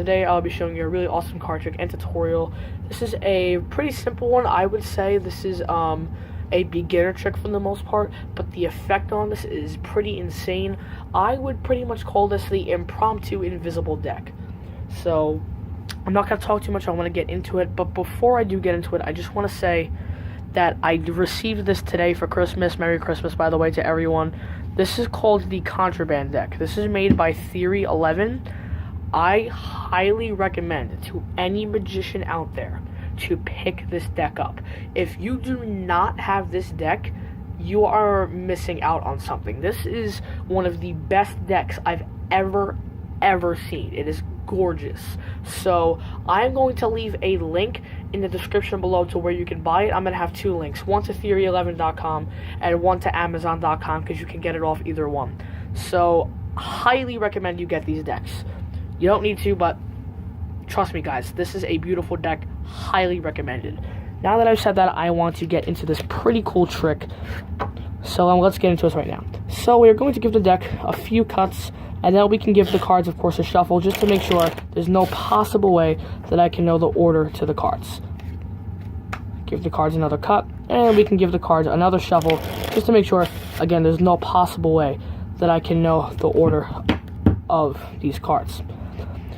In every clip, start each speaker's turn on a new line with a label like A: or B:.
A: today I'll be showing you a really awesome card trick and tutorial. This is a pretty simple one, I would say. This is a beginner trick for the most part, but the effect on this is pretty insane. I would pretty much call this the impromptu invisible deck. So I'm not going to talk too much, I want to get into it, but before I do get into it, I just want to say that I received this today for Christmas. Merry Christmas, by the way, to everyone. This is called the Contraband deck. This is made by Theory 11. I highly recommend to any magician out there to pick this deck up. If you do not have this deck, you are missing out on something. This is one of the best decks I've ever seen. It is gorgeous. So I'm going to leave a link in the description below to where you can buy it. I'm going to have two links, one to theory11.com and one to amazon.com, because you can get it off either one. So highly recommend you get these decks. You don't need to, but trust me guys, this is a beautiful deck, highly recommended. Now that I've said that, I want to get into this pretty cool trick. So let's get into this right now. So we're going to give the deck a few cuts, and then we can give the cards, of course, a shuffle, just to make sure there's no possible way that I can know the order to the cards. Give the cards another cut, and we can give the cards another shuffle, just to make sure, again, there's no possible way that I can know the order of these cards.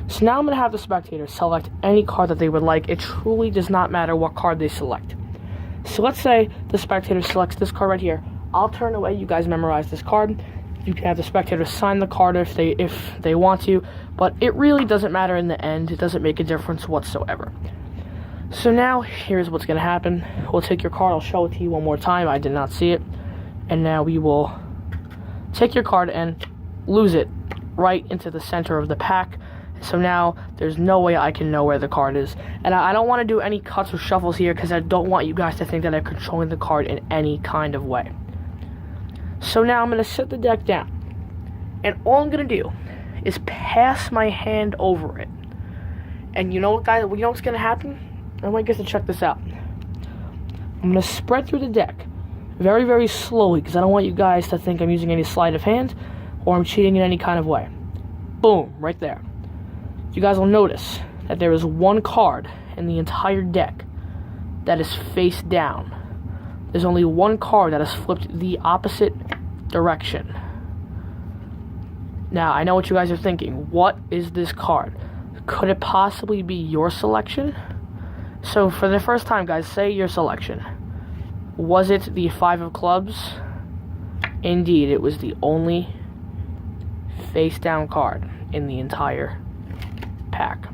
A: So now I'm going to have the spectators select any card that they would like. It truly does not matter what card they select. So let's say the spectator selects this card right here. I'll turn away, you guys memorize this card. You can have the spectators sign the card if they want to, but it really doesn't matter in the end. It doesn't make a difference whatsoever. So now, here's what's going to happen. We'll take your card, I'll show it to you one more time. I did not see it. And now we will take your card and lose it right into the center of the pack. So now, there's no way I can know where the card is. And I don't want to do any cuts or shuffles here, because I don't want you guys to think that I'm controlling the card in any kind of way. So now I'm going to set the deck down, and all I'm going to do is pass my hand over it. And you know what, guys? You know what's going to happen? I want you guys to check this out. I'm going to spread through the deck very, very slowly, because I don't want you guys to think I'm using any sleight of hand or I'm cheating in any kind of way. Boom, right there. You guys will notice that there is one card in the entire deck that is face down. There's only one card that is flipped the opposite direction. Now, I know what you guys are thinking. What is this card? Could it possibly be your selection? So, for the first time, guys, say your selection. Was it the 5 of clubs? Indeed, it was the only face-down card in the entire pack.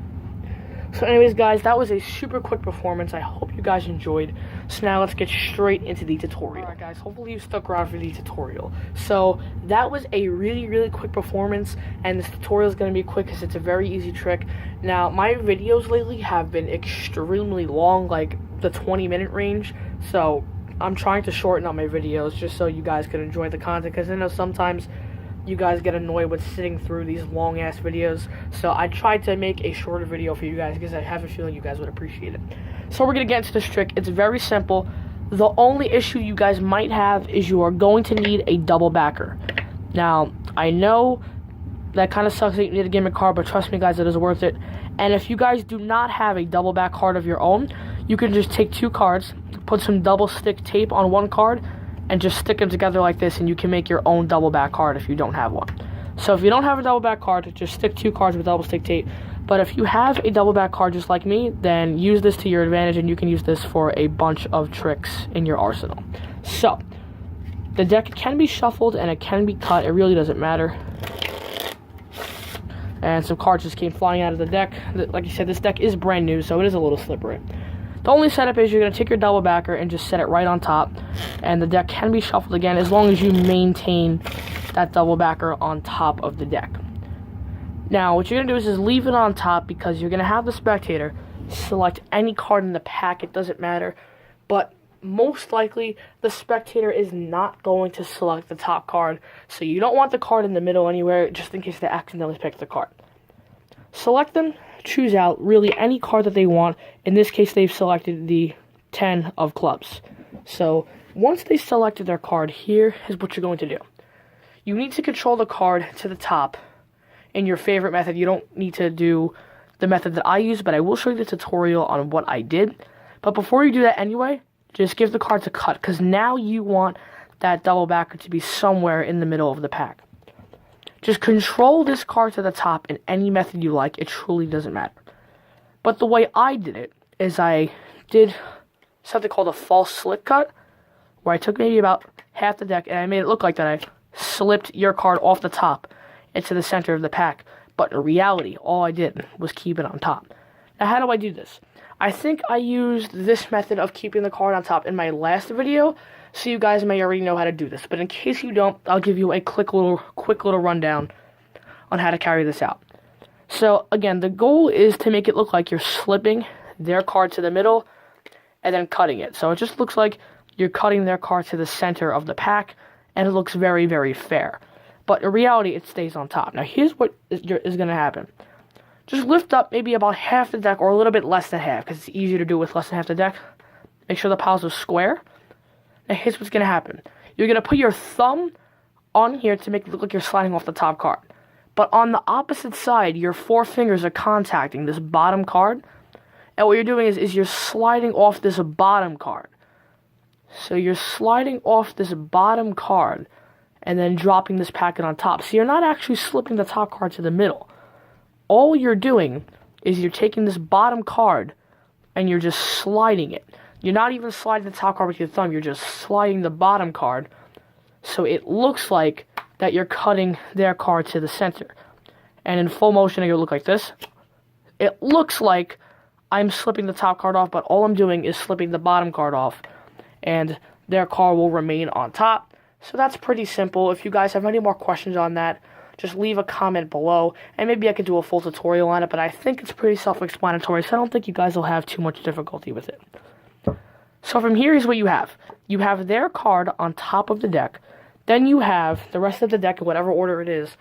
A: So anyways, guys, that was a super quick performance. I hope you guys enjoyed. So now let's get straight into the tutorial. Alright guys, hopefully you stuck around for the tutorial. So that was a really quick performance, and this tutorial is going to be quick because it's a very easy trick. Now, my videos lately have been extremely long, like the 20-minute range. So I'm trying to shorten up my videos just so you guys can enjoy the content, because I know sometimes you guys get annoyed with sitting through these long ass videos. So I tried to make a shorter video for you guys because I have a feeling you guys would appreciate it. So we're gonna get into this trick. It's very simple. The only issue you guys might have is you are going to need a double backer. Now, I know that kind of sucks that you need a gimmick card, but trust me guys, it is worth it. And if you guys do not have a double back card of your own, you can just take two cards, put some double stick tape on one card, and just stick them together like this, and you can make your own double back card if you don't have one. So if you don't have a double back card, just stick two cards with double stick tape. But if you have a double back card just like me, then use this to your advantage, and you can use this for a bunch of tricks in your arsenal. So the deck can be shuffled and it can be cut, it really doesn't matter. And some cards just came flying out of the deck. Like I said, this deck is brand new, so it is a little slippery. The only setup is you're going to take your double backer and just set it right on top, and the deck can be shuffled again as long as you maintain that double backer on top of the deck. Now, what you're going to do is just leave it on top, because you're going to have the spectator select any card in the pack. It doesn't matter, but most likely the spectator is not going to select the top card, so you don't want the card in the middle anywhere, just in case they accidentally pick the card. Select them, choose out really any card that they want. In this case, they've selected the 10 of clubs. So once they selected their card, here is what you're going to do. You need to control the card to the top in your favorite method. You don't need to do the method that I use, but I will show you the tutorial on what I did. But before you do that anyway, just give the cards a cut, because now you want that double backer to be somewhere in the middle of the pack. Just control this card to the top in any method you like. It truly doesn't matter. But the way I did it is I did something called a false slit cut, where I took maybe about half the deck and I made it look like that I slipped your card off the top into the center of the pack. But in reality, all I did was keep it on top. Now, how do I do this? I think I used this method of keeping the card on top in my last video, so you guys may already know how to do this. But in case you don't, I'll give you a quick little rundown on how to carry this out. So, again, the goal is to make it look like you're slipping their card to the middle and then cutting it. So it just looks like you're cutting their card to the center of the pack, and it looks very, very fair. But in reality, it stays on top. Now, here's what is going to happen. Just lift up maybe about half the deck, or a little bit less than half, because it's easier to do with less than half the deck. Make sure the piles are square. Now, here's what's going to happen. You're going to put your thumb on here to make it look like you're sliding off the top card. But on the opposite side, your 4 fingers are contacting this bottom card. And what you're doing is you're sliding off this bottom card. So you're sliding off this bottom card and then dropping this packet on top. So you're not actually slipping the top card to the middle. All you're doing is you're taking this bottom card and you're just sliding it. You're not even sliding the top card with your thumb. You're just sliding the bottom card. So it looks like that you're cutting their card to the center. And in full motion, it'll look like this. It looks like I'm slipping the top card off, but all I'm doing is slipping the bottom card off. And their card will remain on top. So that's pretty simple. If you guys have any more questions on that, just leave a comment below. And maybe I could do a full tutorial on it, but I think it's pretty self-explanatory, so I don't think you guys will have too much difficulty with it. So from here is what you have. You have their card on top of the deck. Then you have the rest of the deck in whatever order it is.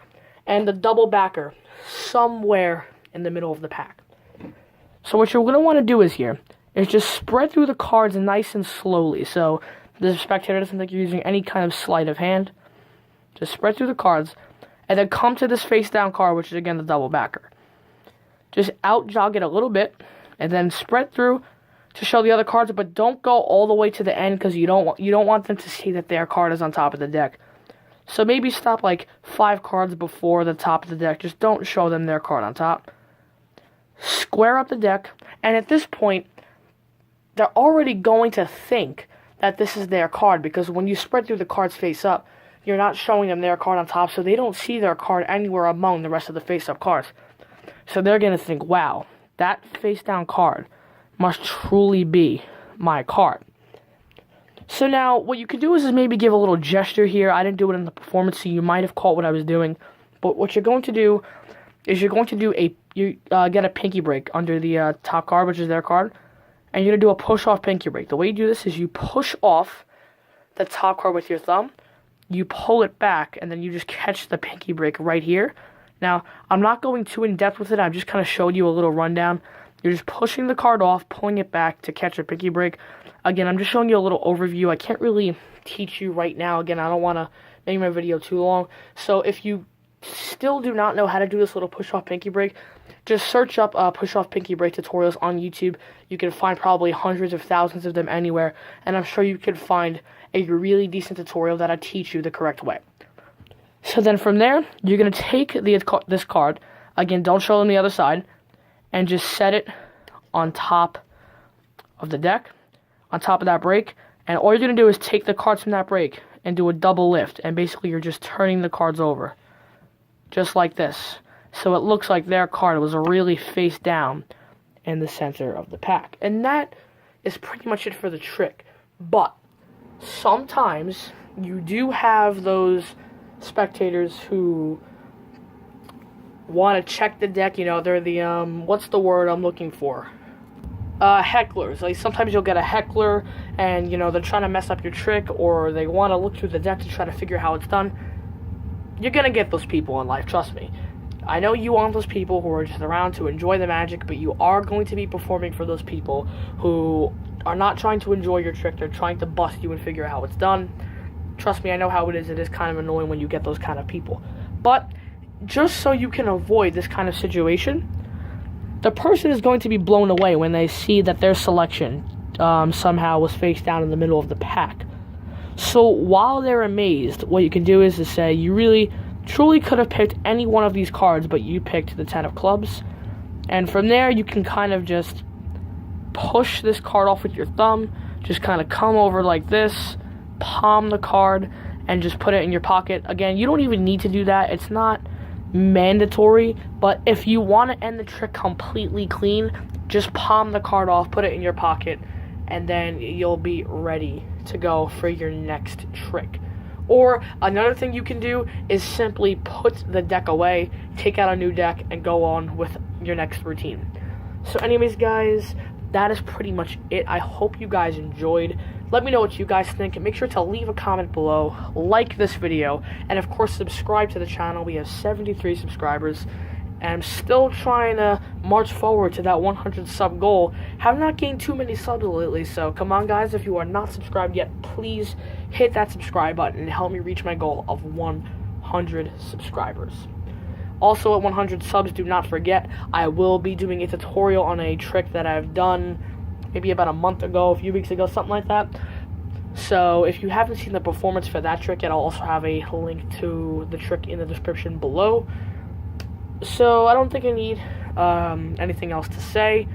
A: And the double backer somewhere in the middle of the pack. So what you're going to want to do is just spread through the cards nice and slowly. So the spectator doesn't think you're using any kind of sleight of hand. Just spread through the cards. And then come to this face down card, which is again the double backer. Just out jog it a little bit. And then spread through to show the other cards, but don't go all the way to the end, because you don't want them to see that their card is on top of the deck. So maybe stop like 5 cards before the top of the deck. Just don't show them their card on top. Square up the deck, and at this point, they're already going to think that this is their card, because when you spread through the cards face up, you're not showing them their card on top, so they don't see their card anywhere among the rest of the face up cards. So they're going to think, wow, that face down card must truly be my card. So now, what you could do is maybe give a little gesture here. I didn't do it in the performance, so you might have caught what I was doing. But what you're going to do is you get a pinky break under the top card, which is their card, and you're going to do a push-off pinky break. The way you do this is you push off the top card with your thumb, you pull it back, and then you just catch the pinky break right here. Now, I'm not going too in-depth with it. I'm just kind of showing you a little rundown. You're just pushing the card off, pulling it back to catch a pinky break. Again, I'm just showing you a little overview. I can't really teach you right now. Again, I don't want to make my video too long. So if you still do not know how to do this little push-off pinky break, just search up push-off pinky break tutorials on YouTube. You can find probably hundreds of thousands of them anywhere, and I'm sure you could find a really decent tutorial that'll teach you the correct way. So then from there, you're going to take this card. Again, don't show them the other side. And just set it on top of the deck, on top of that break. And all you're going to do is take the cards from that break and do a double lift. And basically you're just turning the cards over. Just like this. So it looks like their card was really face down in the center of the pack. And that is pretty much it for the trick. But sometimes you do have those spectators who want to check the deck. You know, they're the what's the word I'm looking for, hecklers. Like sometimes you'll get a heckler and you know they're trying to mess up your trick, or they want to look through the deck to try to figure out how it's done. You're gonna get those people in life, trust me. I know you want those people who are just around to enjoy the magic, but you are going to be performing for those people who are not trying to enjoy your trick. They're trying to bust you and figure out how it's done. Trust me, I know how it is. It is kind of annoying when you get those kind of people. But just so you can avoid this kind of situation, the person is going to be blown away when they see that their selection somehow was face down in the middle of the pack. So while they're amazed, what you can do is to say, you really, truly could have picked any one of these cards, but you picked the 10 of clubs. And from there, you can kind of just push this card off with your thumb, just kind of come over like this, palm the card, and just put it in your pocket. Again, you don't even need to do that. It's not mandatory, but if you want to end the trick completely clean, just palm the card off, put it in your pocket, and then you'll be ready to go for your next trick. Or another thing you can do is simply put the deck away, take out a new deck, and go on with your next routine. So anyways, guys, that is pretty much it. I hope you guys enjoyed. Let me know what you guys think, and make sure to leave a comment below, like this video, and of course subscribe to the channel. We have 73 subscribers, and I'm still trying to march forward to that 100 sub goal. Have not gained too many subs lately, so come on guys, if you are not subscribed yet, please hit that subscribe button and help me reach my goal of 100 subscribers. Also, at 100 subs, do not forget, I will be doing a tutorial on a trick that I've done maybe about a month ago, a few weeks ago, something like that. So if you haven't seen the performance for that trick yet, I'll also have a link to the trick in the description below. So I don't think I need anything else to say,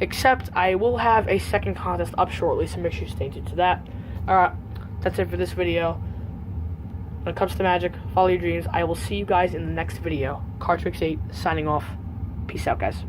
A: except I will have a second contest up shortly, so make sure you stay tuned to that. Alright, that's it for this video. When it comes to magic, follow your dreams. I will see you guys in the next video. Cardtrix 8 signing off. Peace out, guys.